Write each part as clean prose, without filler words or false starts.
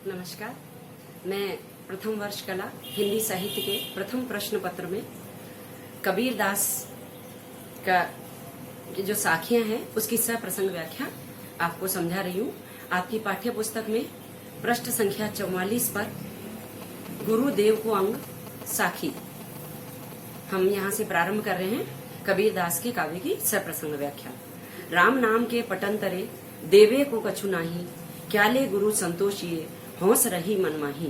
नमस्कार। मैं प्रथम वर्ष कला हिंदी साहित्य के प्रथम प्रश्न पत्र में कबीर दास का जो साखियां हैं उसकी सप्रसंग व्याख्या आपको समझा रही हूँ। आपकी पाठ्य पुस्तक में पृष्ठ संख्या 44 पर गुरुदेव को अंग साखी हम यहाँ से प्रारंभ कर रहे हैं। कबीर दास के काव्य की सप्रसंग व्याख्या। राम नाम के पटंतरे देवे को कछु नाही, क्या ले गुरु संतोषिए हौस रही मनमाही।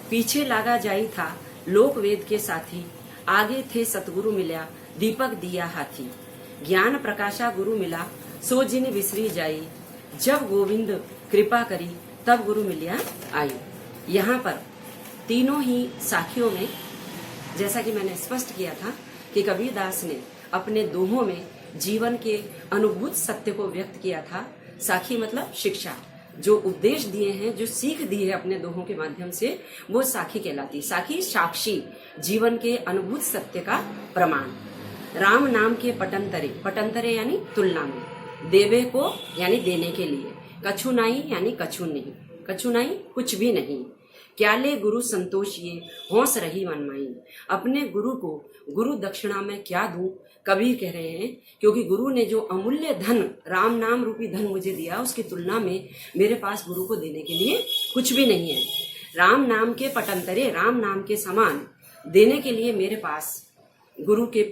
पीछे लागा जाई था लोक वेद के साथी, आगे थे सतगुरु मिल्या दीपक दिया हाथी। ज्ञान प्रकाशा गुरु मिला सो जिन विसरी जाई, जब गोविंद कृपा करी तब गुरु मिल्या आई। यहाँ पर तीनों ही साखियों में जैसा कि मैंने स्पष्ट किया था कि कबीर दास ने अपने दोहों में जीवन के अनुभूत सत्य को व्यक्त किया था। साखी मतलब शिक्षा, जो उपदेश दिए हैं, जो सीख दी है अपने दोहों के माध्यम से, वो साखी कहलाती। साखी साक्षी, जीवन के अनुभूत सत्य का प्रमाण। राम नाम के पटंतरे, पटंतरे यानी तुलना में, देवे को यानी देने के लिए, कछु नाई यानी कछु नहीं, कछु नाई कुछ भी नहीं। क्या ले गुरु संतोषिए हौस रही मनमाई। अपने गुरु को गुरु दक्षिणा में क्या दूं, कबीर कह रहे हैं, क्योंकि गुरु ने जो अमूल्य धन, राम नाम रूपी धन मुझे दिया, उसकी तुलना में मेरे पास गुरु को देने के लिए कुछ भी नहीं है। राम नाम के पटंतरे, राम नाम के समान देने के लिए मेरे पास गुरु के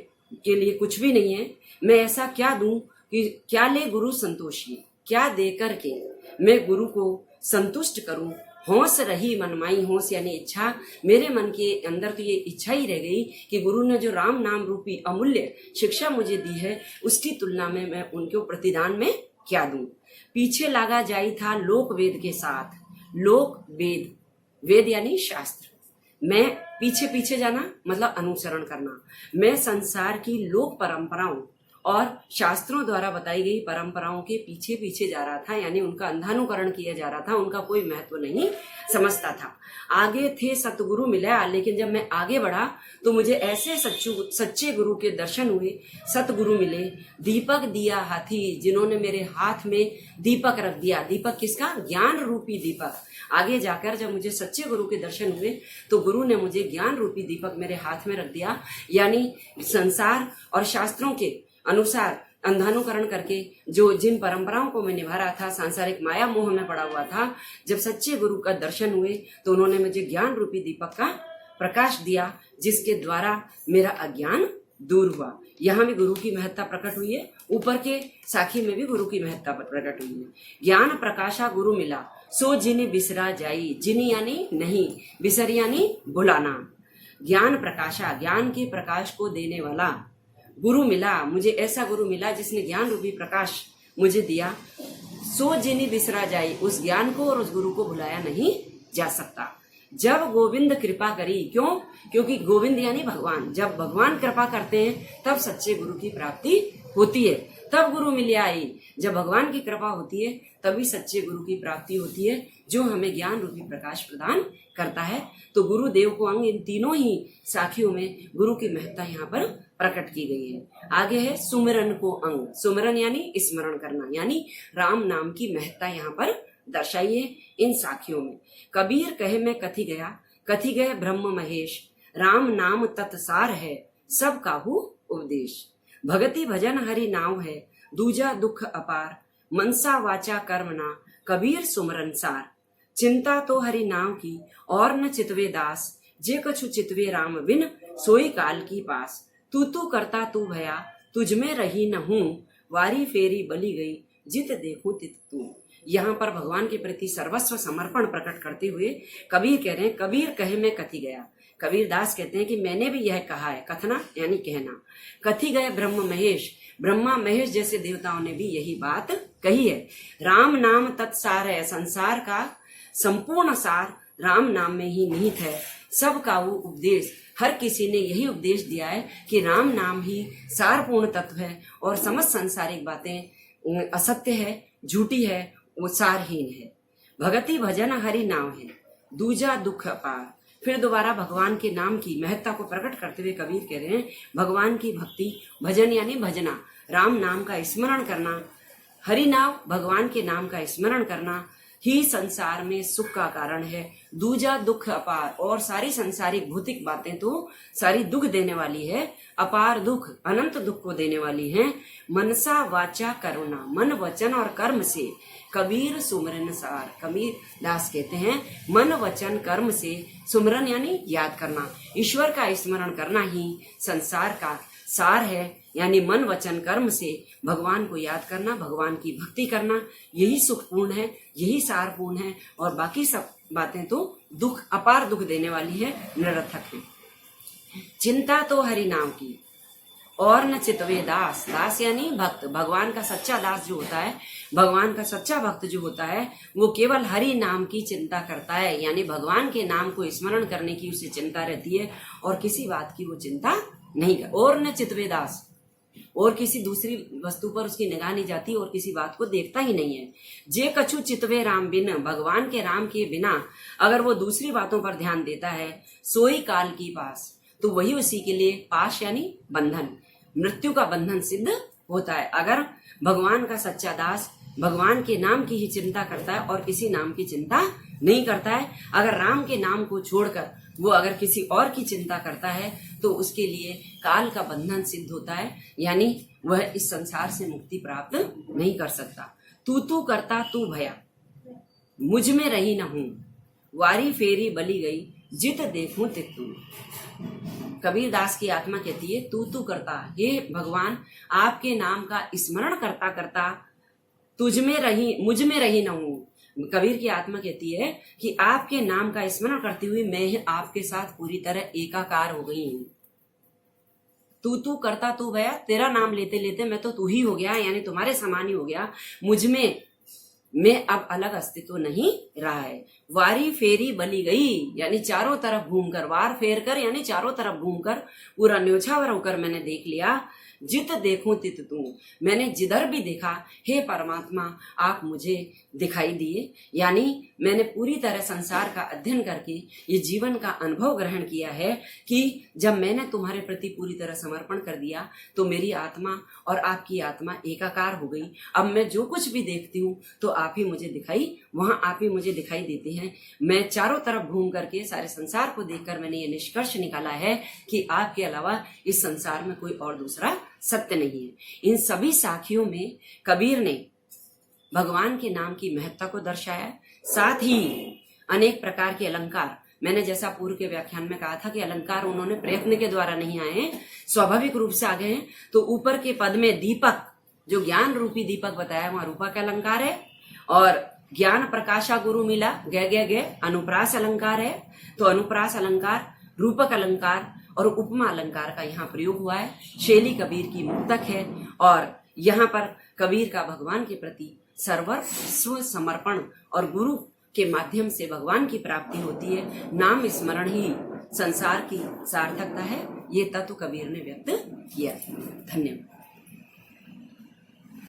लिए कुछ भी नहीं है। मैं ऐसा क्या दूं कि क्या ले गुरु संतोषी, क्या दे करके मैं गुरु को संतुष्ट करूं। हौस रही मनमाई, हौस यानी इच्छा, मेरे मन के अंदर तो ये इच्छा ही रह गई कि गुरु ने जो राम नाम रूपी अमूल्य शिक्षा मुझे दी है, उसकी तुलना में मैं उनके प्रतिदान में क्या दूं। पीछे लागा जाई था लोक वेद के साथ, लोक वेद, वेद यानी शास्त्र। मैं पीछे पीछे जाना मतलब अनुसरण करना। मैं संसार की लोक परंपराओं और शास्त्रों द्वारा बताई गई परंपराओं के पीछे पीछे जा रहा था, यानी उनका अंधानुकरण किया जा रहा था, उनका कोई महत्व नहीं समझता था। आगे थे सतगुरु मिला, लेकिन जब मैं आगे बढ़ा तो मुझे ऐसे सच्चे गुरु के दर्शन हुए, सतगुरु मिले, दीपक दिया हाथी, जिन्होंने मेरे हाथ में दीपक रख दिया। दीपक किसका? ज्ञान रूपी दीपक। आगे जाकर जब मुझे सच्चे गुरु के दर्शन हुए तो गुरु ने मुझे ज्ञान रूपी दीपक मेरे हाथ में रख दिया, यानी संसार और शास्त्रों के अनुसार अंधानुकरण करके जो जिन परंपराओं को मैं निभा रहा था, सांसारिक माया मोह में पड़ा हुआ था, जब सच्चे गुरु का दर्शन हुए तो उन्होंने मुझे ज्ञान रूपी दीपक का प्रकाश दिया, जिसके द्वारा मेरा अज्ञान दूर हुआ। यहाँ भी गुरु की महत्ता प्रकट हुई है, ऊपर के साखी में भी गुरु की महत्ता प्रकट हुई है। ज्ञान प्रकाशा गुरु मिला सो जिनि बिसरा जाई, जिनि यानी नहीं, बिसर यानी भुलाना। ज्ञान प्रकाशा, ज्ञान के प्रकाश को देने वाला गुरु मिला, मुझे ऐसा गुरु मिला जिसने ज्ञान रूपी प्रकाश मुझे दिया। सो जिनि बिसरा जाई, उस ज्ञान को और उस गुरु को भुलाया नहीं जा सकता। जब गोविंद कृपा करी, क्यों? क्योंकि गोविंद यानी भगवान, जब भगवान कृपा करते हैं तब सच्चे गुरु की प्राप्ति होती है, तब गुरु मिल आई। जब भगवान की कृपा होती है तभी सच्चे गुरु की प्राप्ति होती है, जो हमें ज्ञान रूपी प्रकाश प्रदान करता है। तो गुरुदेव को अंग, इन तीनों ही साखियों में गुरु की महत्ता यहाँ पर प्रकट की गई है। आगे है सुमिरन को अंग। सुमिरन यानी स्मरण करना, यानी राम नाम की महत्ता यहाँ पर दर्शाई है इन साखियों में। कबीर कहे मैं कथी गए ब्रह्म महेश, राम नाम तत्सार है सब काहू उपदेश। भगति भजन हरि नाम है दूजा दुख अपार, मनसा वाचा कर्मना कबीर सुमरन सार। चिंता तो हरि नाम की और न चितवे दास, जे कछु चितवे राम बिन सोई काल की पास। तू करता तू भया तुझ में रही न हूं, वारी फेरी बली गई जित देखूं तित तू। यहाँ पर भगवान के प्रति सर्वस्व समर्पण प्रकट करते हुए कबीर कह रहे हैं, कबीर कहे मैं कथी गया। कबीर दास कहते हैं कि मैंने भी यह कहा है, कथना यानी कहना। कथी गए ब्रह्म महेश, ब्रह्मा महेश जैसे देवताओं ने भी यही बात कही है। राम नाम तत्सार है, संसार का संपूर्ण सार राम नाम में ही निहित है। सब का वो उपदेश, हर किसी ने यही उपदेश दिया है कि राम नाम ही सारपूर्ण तत्व है और समस्त सांसारिक बातें असत्य है, झूठी है, वो सारहीन है। भगति भजन हरि नाम है दूजा दुख अपार। फिर दोबारा भगवान के नाम की महत्ता को प्रकट करते हुए कबीर कह रहे हैं, भगवान की भक्ति, भजन यानी भजना, राम नाम का स्मरण करना, हरि नाम भगवान के नाम का स्मरण करना, ही संसार में सुख का कारण है। दूजा दुख अपार, और सारी संसारिक भौतिक बातें तो सारी दुख देने वाली है, अपार दुख अनंत दुख को देने वाली है। मनसा वाचा करुणा, मन वचन और कर्म से कबीर सुमरन सार। कबीर दास कहते हैं मन वचन कर्म से, सुमरन यानी याद करना, ईश्वर का स्मरण करना ही संसार का सार है। यानी मन वचन कर्म से भगवान को याद करना, भगवान की भक्ति करना, यही सुखपूर्ण है, यही सारपूर्ण है। और बाकी सब बातें तो दुख, अपार दुख देने वाली है, निरर्थक है। चिंता तो हरि नाम की और न चितवे दास। दास यानी भक्त, भगवान का सच्चा दास जो होता है, भगवान का सच्चा भक्त जो होता है, वो केवल हरि नाम की चिंता करता है। यानी भगवान के नाम को स्मरण करने की उसे चिंता रहती है और किसी बात की वो चिंता नहीं कर। और न चितवे दास, और किसी दूसरी वस्तु पर उसकी निगाह नहीं जाती और किसी बात को देखता ही नहीं है। जे कछु चितवे राम बिन, भगवान के राम के बिना अगर वो दूसरी बातों पर ध्यान देता है, सोई काल की पास, तो वही उसी के लिए पाश यानी बंधन, मृत्यु का बंधन सिद्ध होता है। अगर भगवान का सच्चा दास भगवान के नाम की ही चिंता करता है और किसी नाम की चिंता नहीं करता है, अगर राम के नाम को छोड़कर वो अगर किसी और की चिंता करता है, तो उसके लिए काल का बंधन सिद्ध होता है, यानी वह इस संसार से मुक्ति प्राप्त नहीं कर सकता। तू करता तू भया, मुझ में रही न हूं, वारी फेरी बली गई, जित देखूं तित तू। कबीर दास की आत्मा कहती है तू करता, हे भगवान आपके नाम का स्मरण करता करता मुझ में रही न हूं। कबीर की आत्मा कहती है कि आपके नाम का स्मरण करते हुए मैं आपके साथ पूरी तरह एकाकार हो गई हूं। तू करता तू भया, तेरा नाम लेते लेते मैं तो तू ही हो गया, यानी तुम्हारे समान ही हो गया। मुझ में अब अलग अस्तित्व नहीं रहा है। वारी फेरी बली गई, यानी चारों तरफ घूमकर, वार फेर कर यानी चारों तरफ घूमकर पूरा न्योछावर होकर मैंने देख लिया। जित देखूं तित तू, मैंने जिधर भी देखा हे परमात्मा आप मुझे दिखाई दिए। यानी मैंने पूरी तरह संसार का अध्ययन करके ये जीवन का अनुभव ग्रहण किया है कि जब मैंने तुम्हारे प्रति पूरी तरह समर्पण कर दिया तो मेरी आत्मा और आपकी आत्मा एकाकार हो गई। अब मैं जो कुछ भी देखती हूँ तो आप ही मुझे दिखाई देते हैं। मैं चारों तरफ घूम करके सारे संसार को देखकर मैंने ये निष्कर्ष निकाला है कि आपके अलावा इस संसार में कोई और दूसरा सत्य नहीं है। इन सभी साखियों में कबीर ने भगवान के नाम की महत्ता को दर्शाया, साथ ही अनेक प्रकार के अलंकार, मैंने जैसा पूर्व के व्याख्यान में कहा था कि अलंकार उन्होंने प्रयत्न के द्वारा नहीं आए हैं, स्वाभाविक रूप से आ गए हैं। तो ऊपर के पद में दीपक, जो ज्ञान रूपी दीपक बताया, वहां रूपक अलंकार है, और ज्ञान प्रकाशा गुरु मिला गे अनुप्रास अलंकार है। तो अनुप्रास अलंकार, रूपक अलंकार और उपमा अलंकार का यहाँ प्रयोग हुआ है। शैली कबीर की मुक्तक है और यहाँ पर कबीर का भगवान के प्रति सर्वस्व समर्पण और गुरु के माध्यम से भगवान की प्राप्ति होती है। नाम स्मरण ही संसार की सार्थकता है, ये तत्व कबीर ने व्यक्त किया। धन्यवाद।